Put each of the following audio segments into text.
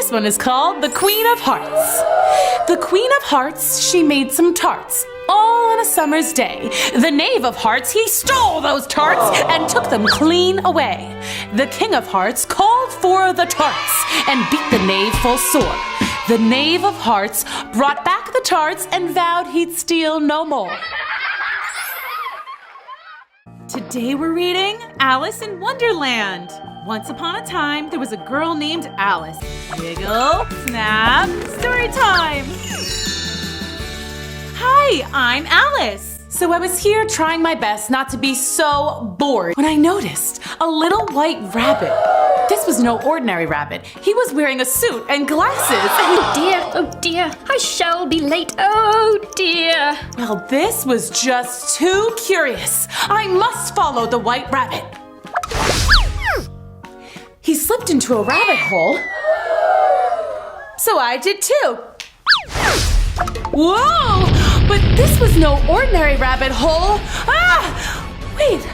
This one is called the Queen of Hearts. The Queen of Hearts, she made some tarts, all on a summer's day. The Knave of Hearts, he stole those tarts and took them clean away. The King of Hearts called for the tarts and beat the Knave full sore. The Knave of Hearts brought back the tarts and vowed he'd steal no more. Today we're reading Alice in Wonderland. Once upon a time, there was a girl named Alice. Wiggle, snap, story time. Hi, I'm Alice. So I was here trying my best not to be so bored when I noticed a little white rabbit. This was no ordinary rabbit. He was wearing a suit and glasses. Oh dear, I shall be late. Oh dear. Well, this was just too curious. I must follow the white rabbit. He slipped into a rabbit hole. So I did too. Whoa! But this was no ordinary rabbit hole. Ah! Wait,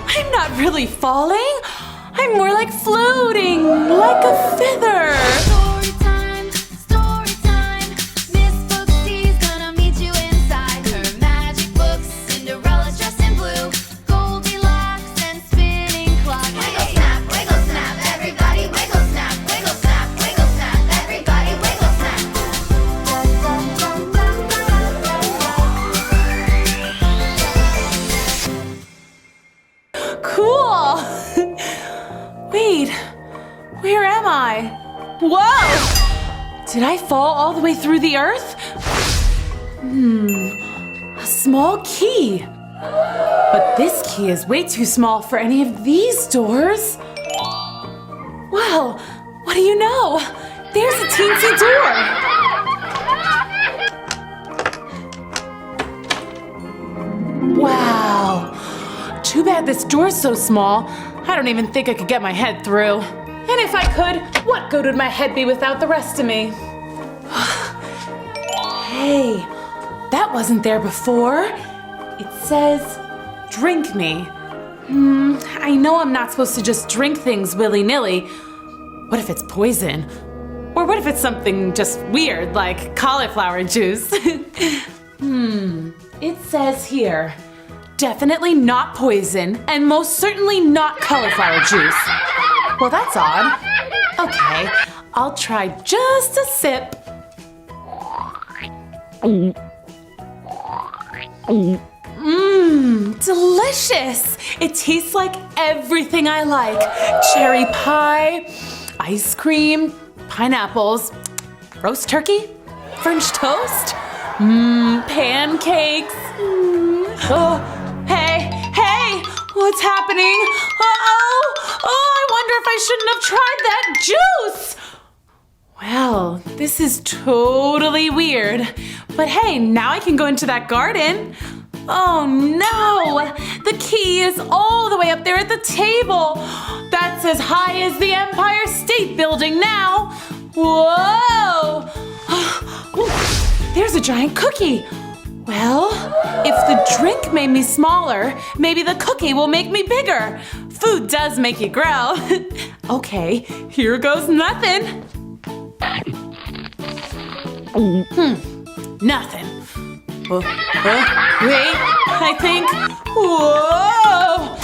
I'm not really falling. I'm more like floating, like a feather. Storytime, storytime. Miss Booksy's gonna meet you inside her magic books. Cinderella's dressed in blue, Goldilocks and spinning clock. Wiggle snap, everybody wiggle snap, everybody wiggle snap. Cool! Wait, where am I? Whoa! Did I fall all the way through the earth? A small key. But this key is way too small for any of these doors. Well, what do you know? There's a teensy door. Wow. Too bad this door's so small. I don't even think I could get my head through. And if I could, what good would my head be without the rest of me? Hey, that wasn't there before. It says, drink me. I know I'm not supposed to just drink things willy-nilly. What if it's poison? Or what if it's something just weird, like cauliflower juice? It says here, definitely not poison, and most certainly not cauliflower juice. Well, that's odd. Okay, I'll try just a sip. Delicious! It tastes like everything I like. Cherry pie, ice cream, pineapples, roast turkey, French toast, pancakes. Oh, hey, what's happening? I wonder if I shouldn't have tried that juice. Well, this is totally weird. But hey, now I can go into that garden. Oh no! The key is all the way up there at the table. That's as high as the Empire State Building now. Whoa! Ooh, there's a giant cookie. Well, if the drink made me smaller, maybe the cookie will make me bigger. Food does make you grow. Okay, here goes nothing. Nothing. Wait, I think. Whoa!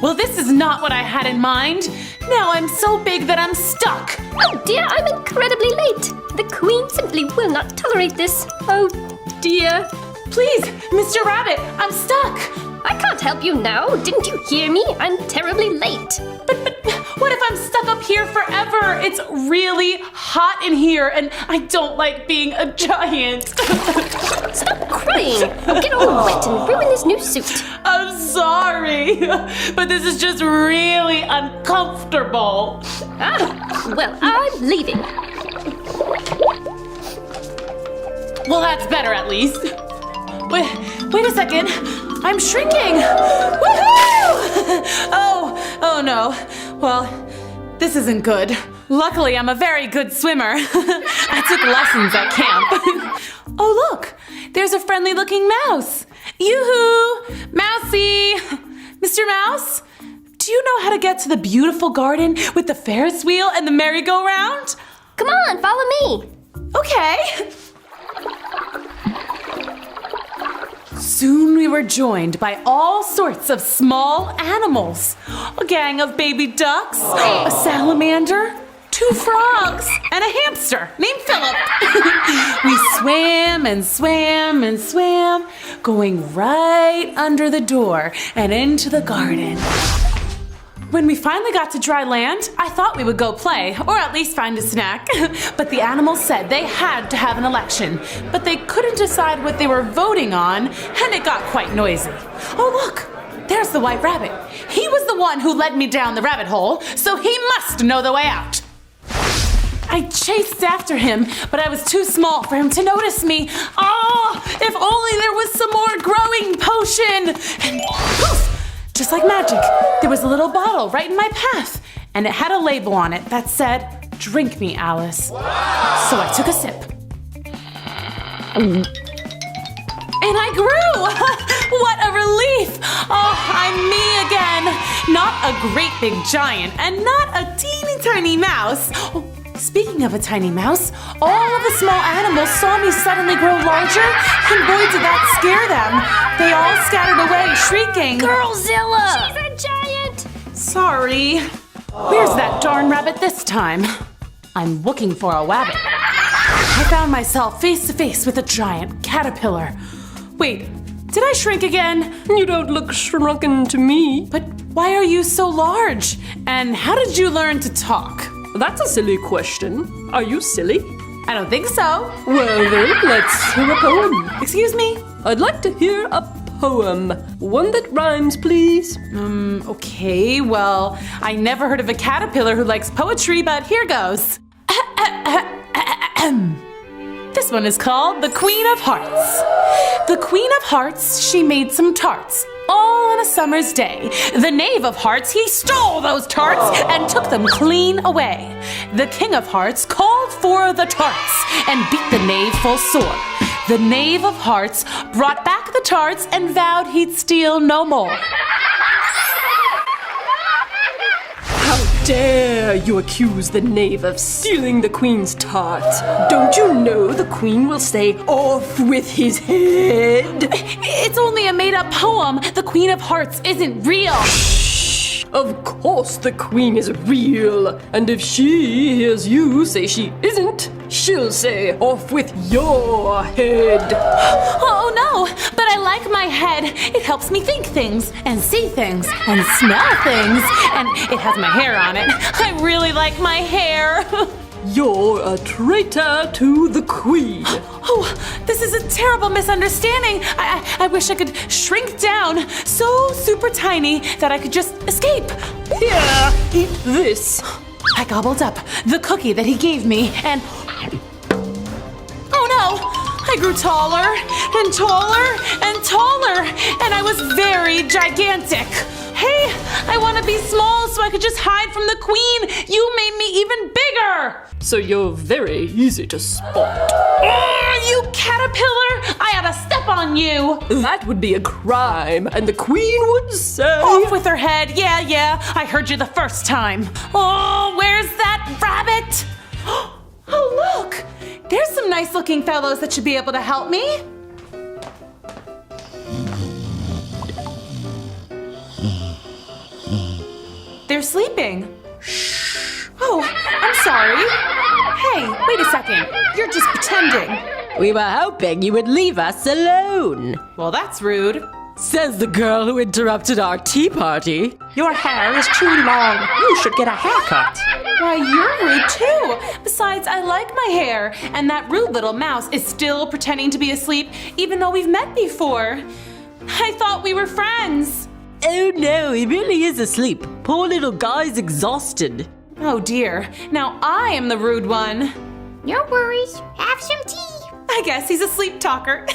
Well, this is not what I had in mind. Now I'm so big that I'm stuck. Oh dear, I'm incredibly late. The Queen simply will not tolerate this. Oh dear. Please, Mr. Rabbit, I'm stuck. I can't help you now. Didn't you hear me? I'm terribly late. But what if I'm stuck up here forever? It's really hot in here and I don't like being a giant. Stop crying. I'll get all wet and ruin this new suit. I'm sorry, but this is just really uncomfortable. Well, I'm leaving. Well, that's better at least. Wait a second. I'm shrinking. Woohoo! Oh no. Well, this isn't good. Luckily, I'm a very good swimmer. I took lessons at camp. Oh, look. There's a friendly-looking mouse. Yoo-hoo! Mousy! Mr. Mouse? do you know how to get to the beautiful garden with the Ferris wheel and the merry-go-round? Come on, follow me. Okay. Soon we were joined by all sorts of small animals. A gang of baby ducks, a salamander, 2 frogs, and a hamster named Philip. We swam and swam and swam, going right under the door and into the garden. When we finally got to dry land, I thought we would go play, or at least find a snack. But the animals said they had to have an election, but they couldn't decide what they were voting on, and it got quite noisy. Oh look, there's the white rabbit. He was the one who led me down the rabbit hole, so he must know the way out. I chased after him, but I was too small for him to notice me. Oh, if only there was some more growing potion! And poof! Just like magic, there was a little bottle right in my path, and it had a label on it that said, "Drink me, Alice." Wow. So I took a sip. And I grew! What a relief! Oh, I'm me again. Not a great big giant, and not a teeny tiny mouse. Oh, speaking of a tiny mouse, all of the small animals saw me suddenly grow larger, and boy did that scare them. They all scattered away, shrieking, Girlzilla! She's a giant! Sorry. Where's that darn rabbit this time? I'm looking for a wabbit. I found myself face to face with a giant caterpillar. Wait, did I shrink again? You don't look shrunken to me. But why are you so large? And how did you learn to talk? That's a silly question. Are you silly? I don't think so. Well then, let's hear a poem. Excuse me? I'd like to hear a poem. One that rhymes, please. Okay, well, I never heard of a caterpillar who likes poetry, but here goes. This one is called The Queen of Hearts. The Queen of Hearts, she made some tarts, all on a summer's day. The Knave of Hearts, he stole those tarts and took them clean away. The King of Hearts called for the tarts and beat the Knave full sore. The Knave of Hearts brought back the tarts and vowed he'd steal no more. How dare you accuse the knave of stealing the queen's tart? Don't you know the queen will say, "Off with his head"? It's only a made-up poem. The Queen of Hearts isn't real. Of course the queen is real. And if she hears you say she isn't, she'll say, "Off with your head." Oh no, but I like my head. It helps me think things and see things and smell things. And it has my hair on it. I really like my hair. You're a traitor to the queen. Oh, this is a terrible misunderstanding. I wish I could shrink down so super tiny that I could just escape. Here, eat this. I gobbled up the cookie that he gave me and... Oh no! I grew taller and taller and taller, and I was very gigantic. Hey, I want to be small so I could just hide from the queen. You made me even bigger. So you're very easy to spot. You caterpillar! I ought to step on you. That would be a crime, and the queen would say... Off with her head. Yeah, I heard you the first time. Oh, where's that rabbit? Oh, look. There's some nice looking fellows that should be able to help me. They're sleeping. Shh. Oh, I'm sorry. Hey, wait a second. You're just pretending. We were hoping you would leave us alone, Well, that's rude. says the girl who interrupted our tea party. Your hair is too long. You should get a haircut. Why, you're rude too. Besides, I like my hair. And that rude little mouse is still pretending to be asleep, even though we've met before. I thought we were friends. Oh no, he really is asleep. Poor little guy's exhausted. Oh dear. Now I am the rude one. No worries. Have some tea. I guess he's a sleep talker.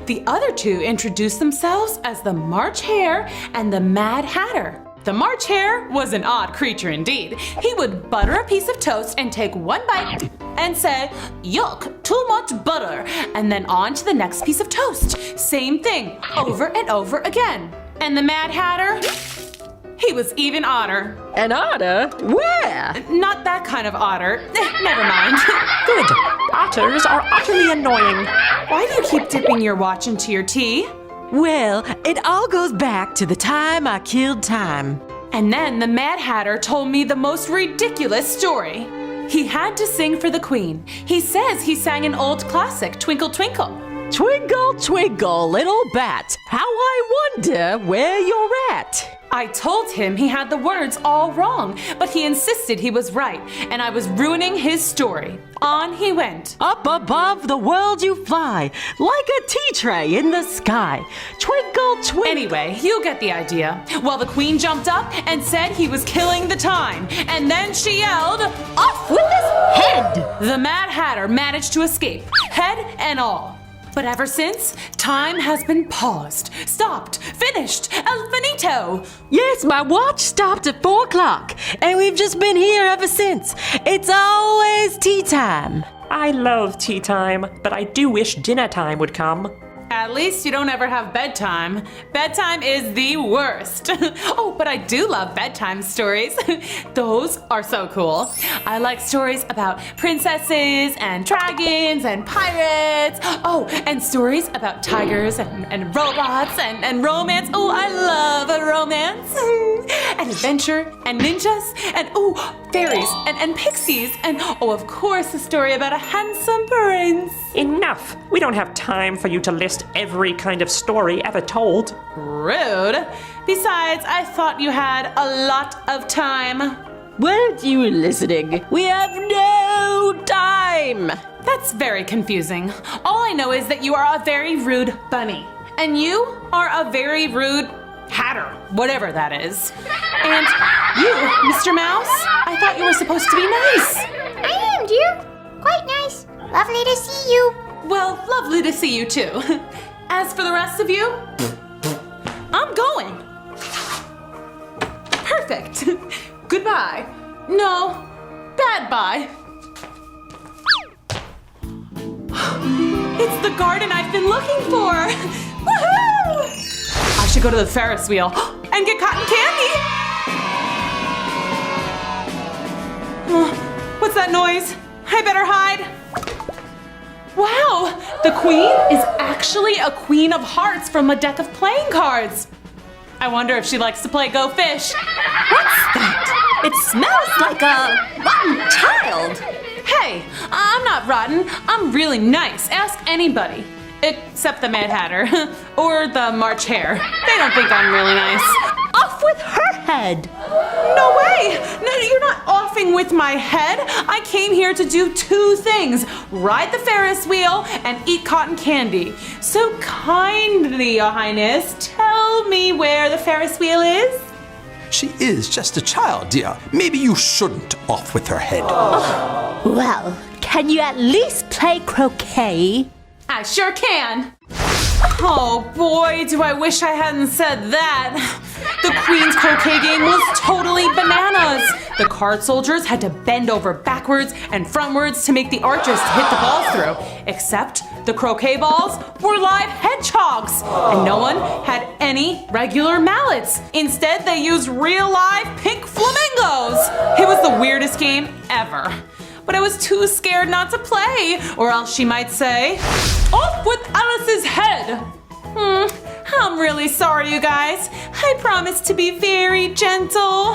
The other two introduced themselves as the March Hare and the Mad Hatter. The March Hare was an odd creature indeed. He would butter a piece of toast and take one bite and say, "Yuck, too much butter," and then on to the next piece of toast. Same thing, over and over again. And the Mad Hatter? He was even odder. An otter? Where? Not that kind of otter. Never mind. Good. Otters are utterly annoying. Why do you keep dipping your watch into your tea? Well, it all goes back to the time I killed time. And then the Mad Hatter told me the most ridiculous story. He had to sing for the Queen. He says he sang an old classic, Twinkle Twinkle. Twinkle, twinkle, little bat, how I wonder where you're at. I told him he had the words all wrong, but he insisted he was right, and I was ruining his story. On he went. Up above the world you fly, like a tea tray in the sky. Twinkle, twinkle. Anyway, you get the idea. Well, the Queen jumped up and said he was killing the time, and then she yelled, "Off with his head!" The Mad Hatter managed to escape, head and all. But ever since, time has been paused, stopped, finished, el finito. Yes, my watch stopped at 4 o'clock, and we've just been here ever since. It's always tea time. I love tea time, but I do wish dinner time would come. At least you don't ever have bedtime. Bedtime is the worst. Oh, but I do love bedtime stories. Those are so cool. I like stories about princesses and dragons and pirates. Oh, and stories about tigers and robots and romance. Oh, I love a romance. And adventure and ninjas and fairies and pixies. And of course, a story about a handsome prince. Enough! We don't have time for you to list every kind of story ever told. Rude. Besides, I thought you had a lot of time. Weren't you listening? We have no time. That's very confusing. All I know is that you are a very rude bunny. And you are a very rude hatter, whatever that is. And you, Mr. Mouse, I thought you were supposed to be nice. I am, dear. Quite nice. Lovely to see you. Well, lovely to see you too. As for the rest of you, I'm going. Perfect. Goodbye. No, bad bye. It's the garden I've been looking for. Woohoo! I should go to the Ferris wheel and get cotton candy. What's that noise? I better hide. Wow, the Queen is actually a Queen of Hearts from a deck of playing cards. I wonder if she likes to play Go Fish. What's that? It smells like a rotten child. Hey, I'm not rotten. I'm really nice. Ask anybody. Except the Mad Hatter. Or the March Hare. They don't think I'm really nice. Off with her head. No way! No, you're not offing with my head. I came here to do 2 things. Ride the Ferris wheel and eat cotton candy. So kindly, Your Highness, tell me where the Ferris wheel is? She is just a child, dear. Maybe you shouldn't off with her head. Well, can you at least play croquet? I sure can. Oh boy, do I wish I hadn't said that. The Queen's croquet game was totally bananas. The card soldiers had to bend over backwards and frontwards to make the archers hit the balls through. Except the croquet balls were live hedgehogs, and no one had any regular mallets. Instead, they used real live pink flamingos. It was the weirdest game ever. But I was too scared not to play, or else she might say, "Off with Alice's head!" I'm really sorry, you guys. I promised to be very gentle.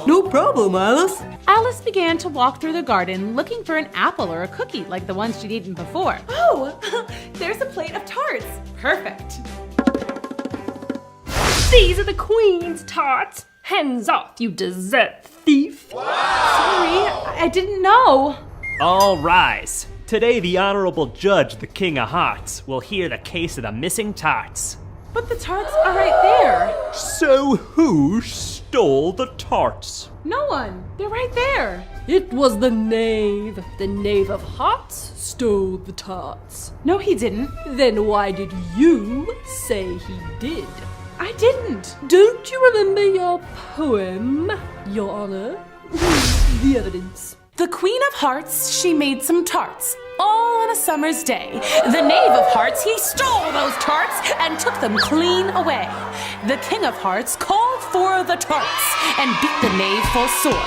No problem, Alice. Alice began to walk through the garden looking for an apple or a cookie like the ones she'd eaten before. Oh, there's a plate of tarts. Perfect. These are the Queen's tarts. Hands off, you dessert thief. Sorry, I didn't know. All rise. Today, the Honorable Judge, the King of Hearts, will hear the case of the missing tarts. But the tarts are right there. So who stole the tarts? No one. They're right there. It was the knave. The knave of hearts stole the tarts. No, he didn't. Then why did you say he did? I didn't. Don't you remember your poem, Your Honor? The evidence. The Queen of Hearts, she made some tarts, all on a summer's day. The Knave of Hearts, he stole those tarts and took them clean away. The King of Hearts called for the tarts and beat the Knave full sore.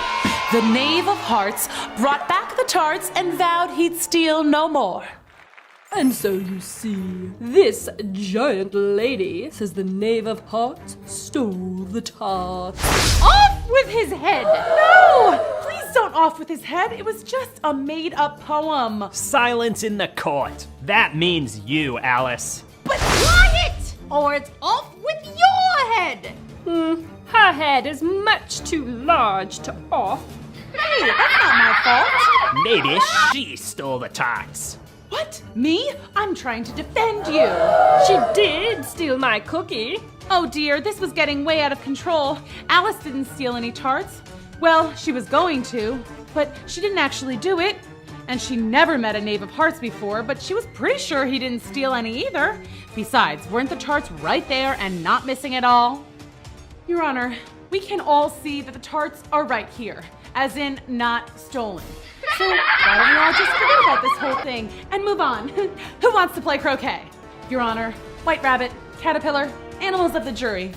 The Knave of Hearts brought back the tarts and vowed he'd steal no more. And so you see, this giant lady says the Knave of Hearts stole the tarts. Off with his head! No! Please don't off with his head. It was just a made-up poem. Silence in the court. That means you, Alice. But quiet! Or it's off with your head! Her head is much too large to off. Hey, that's not my fault. Maybe she stole the tarts. What? Me? I'm trying to defend you. She did steal my cookie. Oh dear, this was getting way out of control. Alice didn't steal any tarts. Well, she was going to, but she didn't actually do it. And she never met a Knave of Hearts before, but she was pretty sure he didn't steal any either. Besides, weren't the tarts right there and not missing at all? Your Honor, we can all see that the tarts are right here, as in not stolen. So why don't we all just forget about this whole thing and move on? Who wants to play croquet? Your Honor, White Rabbit, Caterpillar, animals of the jury.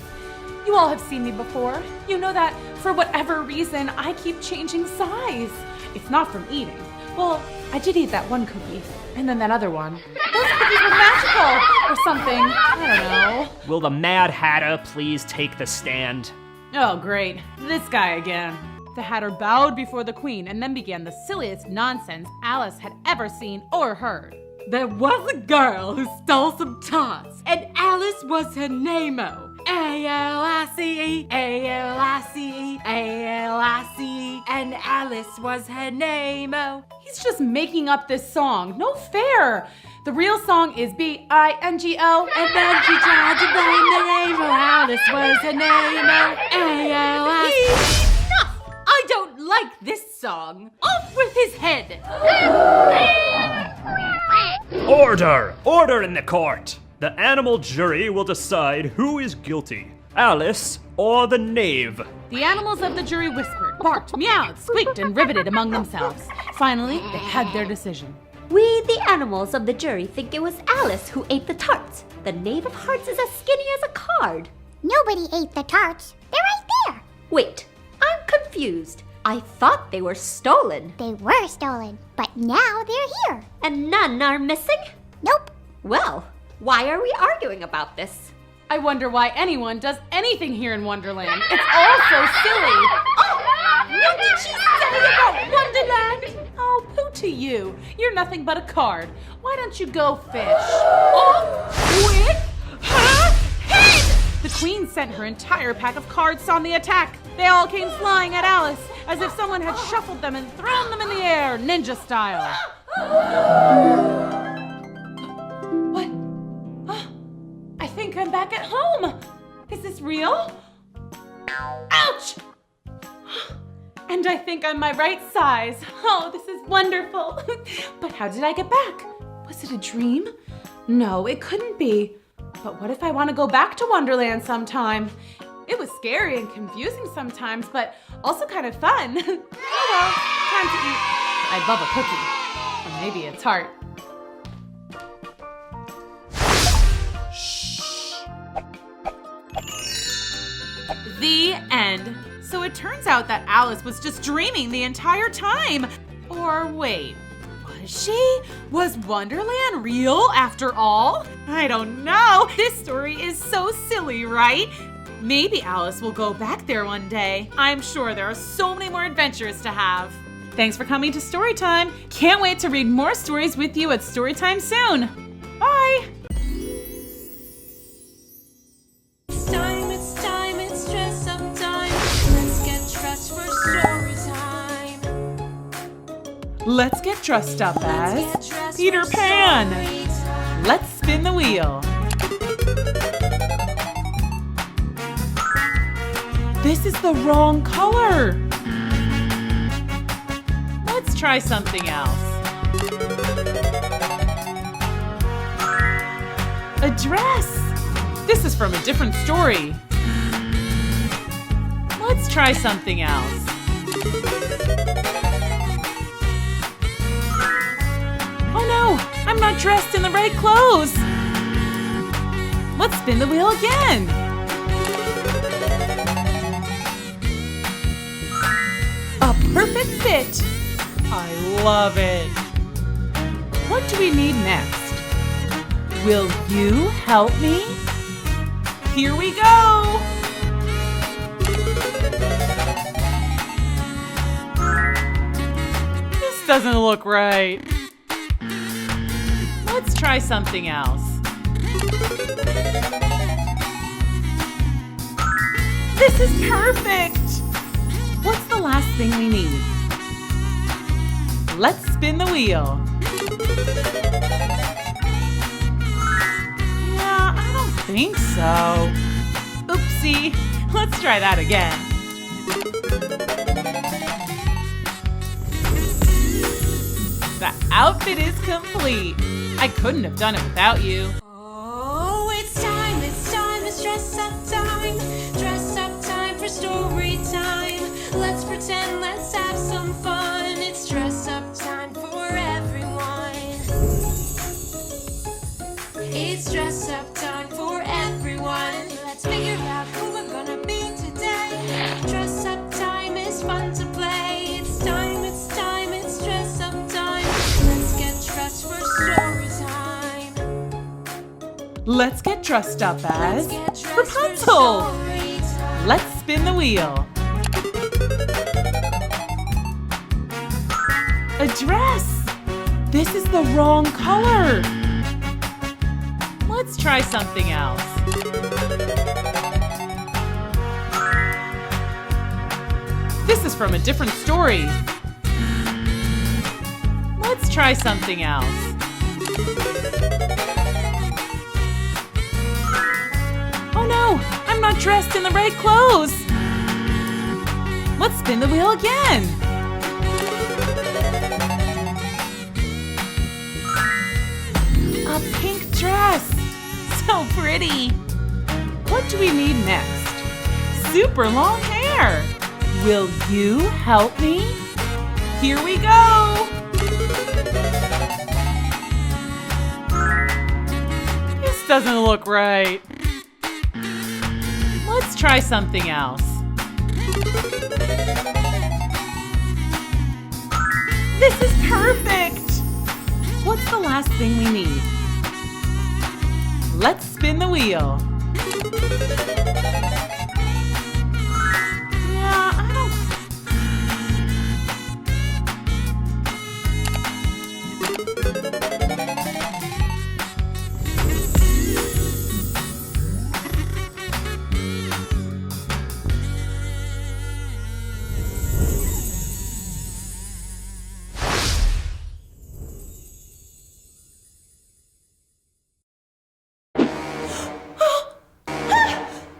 You all have seen me before. You know that for whatever reason, I keep changing size. It's not from eating. Well, I did eat that one cookie, and then that other one. Those cookies were magical or something. I don't know. Will the Mad Hatter please take the stand? Oh, great. This guy again. The Hatter bowed before the Queen and then began the silliest nonsense Alice had ever seen or heard. There was a girl who stole some tarts, and Alice was her name-o. A-L-I-C-E, A-L-I-C-E, A-L-I-C-E, and Alice was her name-o. He's just making up this song. No fair. The real song is B-I-N-G-O. And then she tried to blame the name, oh, Alice was her name-o. A-L-I-C-E. Enough! I don't like this song. Off with his head! Order! Order in the court! The animal jury will decide who is guilty, Alice or the Knave. The animals of the jury whispered, barked, meowed, squeaked, and riveted among themselves. Finally, they had their decision. We, the animals of the jury, think it was Alice who ate the tarts. The Knave of Hearts is as skinny as a card. Nobody ate the tarts. They're right there. Wait, I'm confused. I thought they were stolen. They were stolen, but now they're here. And none are missing? Nope. Well, why are we arguing about this? I wonder why anyone does anything here in Wonderland. It's all so silly. Oh, what did she say about Wonderland? Oh, pooh to you. You're nothing but a card. Why don't you go fish? Off with her head! The Queen sent her entire pack of cards on the attack. They all came flying at Alice, as if someone had shuffled them and thrown them in the air, ninja style. What? I think I'm back at home. Is this real? Ouch! And I think I'm my right size. Oh, this is wonderful. But how did I get back? Was it a dream? No, it couldn't be. But what if I want to go back to Wonderland sometime? It was scary and confusing sometimes, but also kind of fun. Oh well, time to eat. I'd love a cookie. Or maybe a tart. The end. So it turns out that Alice was just dreaming the entire time. Or wait, was she? Was Wonderland real after all? I don't know. This story is so silly, right? Maybe Alice will go back there one day. I'm sure there are so many more adventures to have. Thanks for coming to Storytime. Can't wait to read more stories with you at Storytime soon. Bye. It's dress up time. Let's get dressed for story time. Let's get dressed up as Get dressed Peter for Pan. story time. Let's spin the wheel. This is the wrong color. Let's try something else. A dress. This is from a different story. Let's try something else. not dressed in the right clothes. Let's spin the wheel again. A perfect fit. I love it. What do we need next? Will you help me? Here we go. This doesn't look right. Let's try something else. This is perfect. What's the last thing we need? Let's spin the wheel. Yeah, I don't think so. Oopsie. Let's try that again. The outfit is complete. I couldn't have done it without you. Oh, it's time, it's dress up time. Dress up time for story time. Let's pretend, let's have some fun. It's dress up time for everyone. It's dress up time for everyone. Let's figure out who we're gonna be today. Dress up time is fun to play. It's time, it's dress up time. Let's get dressed for story time. Let's get dressed up as Let's get dressed Rapunzel. for story time. Let's spin the wheel. A dress. This is the wrong color. Let's try something else. This is from a different story. Let's try something else. Oh no, I'm not dressed in the right clothes. Let's spin the wheel again. A pink dress. So pretty. What do we need next? Super long hair. Will you help me? Here we go. This doesn't look right. Let's try something else. This is perfect. What's the last thing we need? Let's spin the wheel. Yeah, I don't...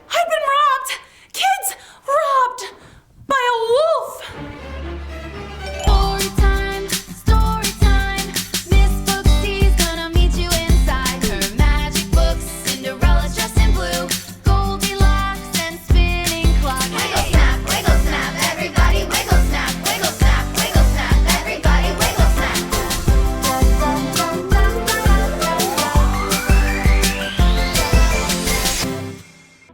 I've been robbed! Kids, robbed by a wolf! Story time, Miss Booksy's gonna meet you inside her magic books. Cinderella's dressed in blue, Goldilocks and spinning clock. Wiggle snap, everybody wiggle snap, everybody wiggle snap.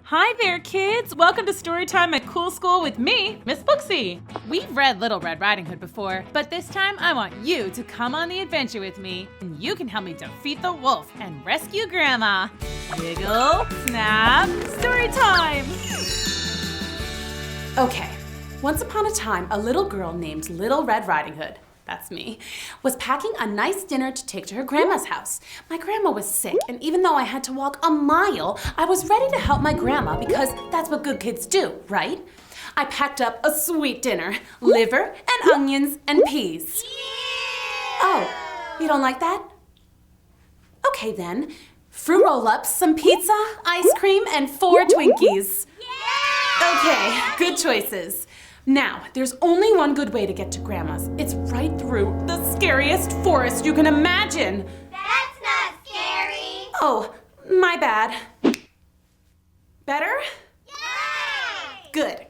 Hi there, kids! Welcome to Storytime at Cool School with me, Miss Booksy. We've read Little Red Riding Hood before, but this time I want you to come on the adventure with me, and you can help me defeat the wolf and rescue Grandma. Wiggle, snap, Storytime! Okay, once upon a time, a little girl named Little Red Riding Hood, that's me, was packing a nice dinner to take to her grandma's house. My grandma was sick, and even though I had to walk a mile, I was ready to help my grandma because that's what good kids do, right? I packed up a sweet dinner, liver and onions and peas. Oh, you don't like that? Okay then, fruit roll-ups, some pizza, ice cream, and 4 Twinkies. Okay, good choices. Now, there's only one good way to get to Grandma's. It's right through the scariest forest you can imagine. That's not scary. Oh, my bad. Better? Yay! Good.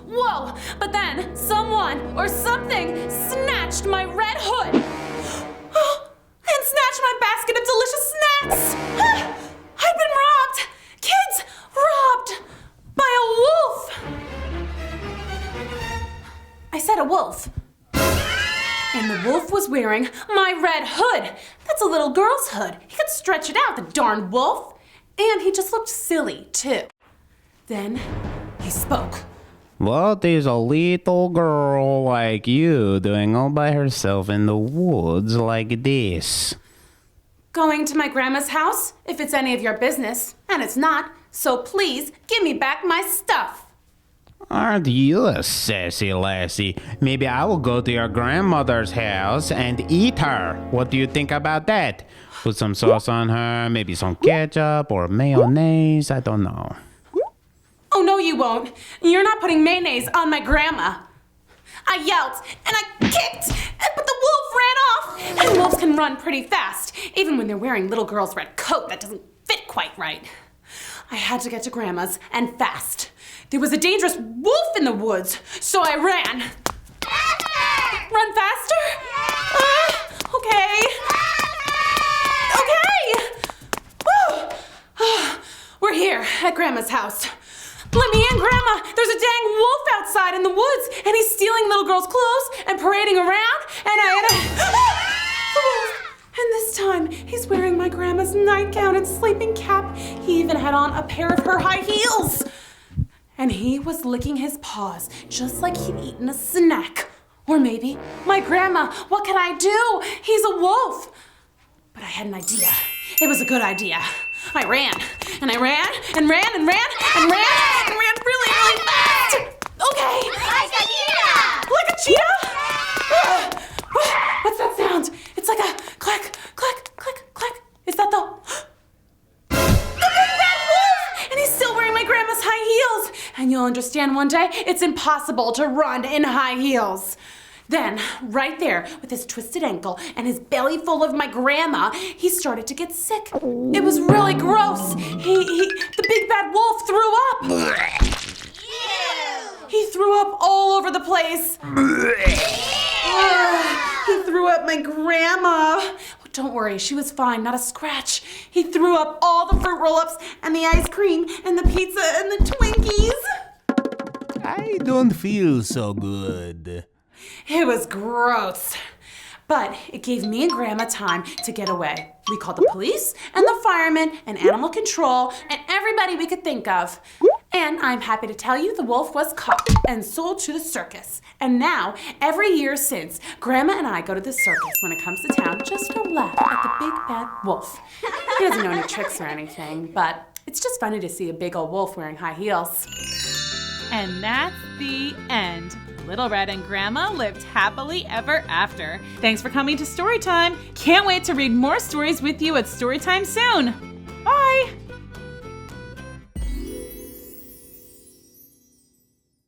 Whoa, but then someone or something snatched my red hood. And snatched said a wolf. And the wolf was wearing my red hood. That's a little girl's hood. He could stretch it out, the darn wolf. And he just looked silly, too. Then he spoke. What is a little girl like you doing all by herself in the woods like this? Going to my grandma's house, if it's any of your business. And it's not, so please give me back my stuff. Aren't you a sassy lassie? Maybe I will go to your grandmother's house and eat her. What do you think about that? Put some sauce on her, maybe some ketchup or mayonnaise, I don't know. Oh, no, you won't. You're not putting mayonnaise on my grandma. I yelled and I kicked, but the wolf ran off. And wolves can run pretty fast, even when they're wearing little girl's red coat that doesn't fit quite right. I had to get to grandma's and fast. There was a dangerous wolf in the woods, so I ran. Faster! Run faster? Okay. Okay. We're here at Grandma's house. Let me in, Grandma. There's a dang wolf outside in the woods, and he's stealing little girl's clothes and parading around, and And this time, he's wearing my grandma's nightgown and sleeping cap. He even had on a pair of her high heels. And he was licking his paws, just like he'd eaten a snack. Or maybe, my grandma, what can I do? He's a wolf. But I had an idea. It was a good idea. I ran, and I ran, and ran, and ran, and ran, and ran really, really fast. Okay. Like a cheetah! Like a cheetah? What's that sound? It's like a clack, clack, clack, clack. Is that the big bad wolf? And he's still wearing my grandma's high heels. And you'll understand one day, it's impossible to run in high heels. Then, right there, with his twisted ankle and his belly full of my grandma, he started to get sick. It was really gross. The big bad wolf threw up. He threw up all over the place. He threw up my grandma. Oh, don't worry, she was fine, not a scratch. He threw up all the fruit roll-ups and the ice cream and the pizza and the Twinkies. I don't feel so good. It was gross. But it gave me and Grandma time to get away. We called the police and the firemen and animal control and everybody we could think of. And I'm happy to tell you the wolf was caught and sold to the circus. And now, every year since, Grandma and I go to the circus when it comes to town just to laugh at the big bad wolf. He doesn't know any tricks or anything, but it's just funny to see a big old wolf wearing high heels. And that's the end. Little Red and Grandma lived happily ever after. Thanks for coming to Storytime. Can't wait to read more stories with you at Storytime soon. Bye!